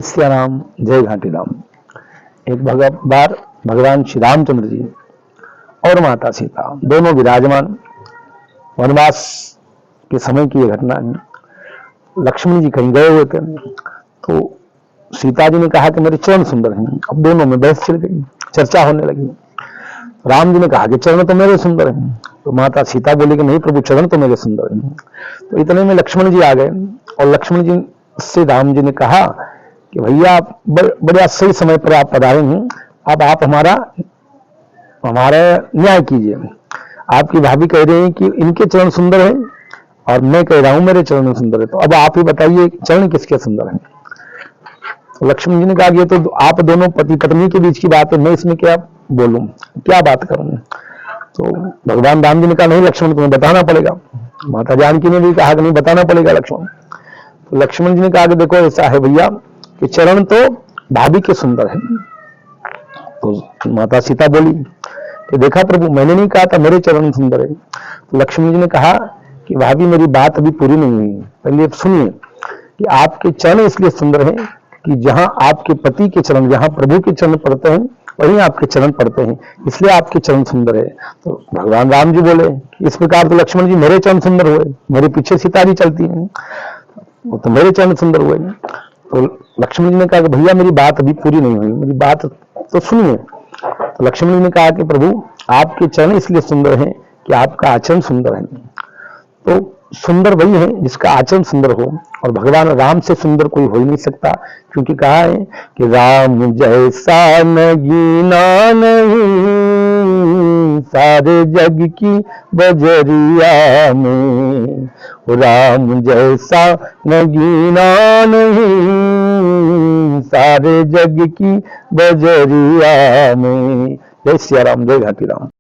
सियाराम, जय घाटी राम। एक बार भगवान श्री रामचंद्र जी और माता सीता दोनों विराजमान, वनवास के समय की यह घटना है। लक्ष्मण जी कहीं गए हुए थे, तो सीता जी ने कहा कि मेरे चरण सुंदर हैं। अब दोनों में बहस छिड़ गई, चर्चा होने लगी। राम जी ने कहा कि चरण तो मेरे सुंदर हैं, तो माता सीता बोली कि नहीं प्रभु, चरण तो मेरे सुंदर हैं। तो इतने में लक्ष्मण जी आ गए और लक्ष्मण जी से राम जी ने कहा कि भैया आप बड़े सही समय पर आप पधारे हैं, अब आप हमारा न्याय कीजिए। आपकी भाभी कह रही है कि इनके चरण सुंदर हैं और मैं कह रहा हूं मेरे चरण सुंदर है, तो अब आप ही बताइए चरण किसके सुंदर हैं। तो लक्ष्मण जी ने कहा ये तो आप दोनों पति पत्नी के बीच की बात है, मैं इसमें क्या बोलूं, क्या बात करूं। तो भगवान राम जी ने कहा नहीं लक्ष्मण, तुम्हें बताना पड़ेगा। माता जानकी ने भी कहा कि नहीं बताना पड़ेगा लक्ष्मण। तो लक्ष्मण जी ने कहा कि देखो ऐसा है भैया कि चरण तो भाभी के सुंदर है। तो माता सीता बोली कि देखा प्रभु, मैंने नहीं कहा था मेरे चरण सुंदर है। तो लक्ष्मण जी ने कहा कि भाभी मेरी बात अभी पूरी नहीं हुई, पहले सुनिए कि आपके चरण इसलिए सुंदर हैं कि जहां आपके पति के चरण, जहां प्रभु के चरण पड़ते हैं वहीं आपके चरण पड़ते हैं, इसलिए आपके चरण सुंदर है। तो भगवान राम जी बोले इस प्रकार तो लक्ष्मण जी मेरे चरण सुंदर हुए, मेरे पीछे सीता जी चलती हैं, वो तो मेरे चरण सुंदर हुए। तो लक्ष्मण जी ने कहा कि भैया मेरी बात अभी पूरी नहीं हुई, मेरी बात तो सुनिए। तो लक्ष्मण जी ने कहा कि प्रभु आपके चरण इसलिए सुंदर हैं कि आपका आचरण सुंदर है। तो सुंदर वही है जिसका आचरण सुंदर हो, और भगवान राम से सुंदर कोई हो ही नहीं सकता, क्योंकि कहा है कि राम जैसा नगीना नहीं सारे जग की बजरिया में, राम जैसा नगीना नहीं सारे जग की बजरिया में। जय सिया राम, जय घाटी राम।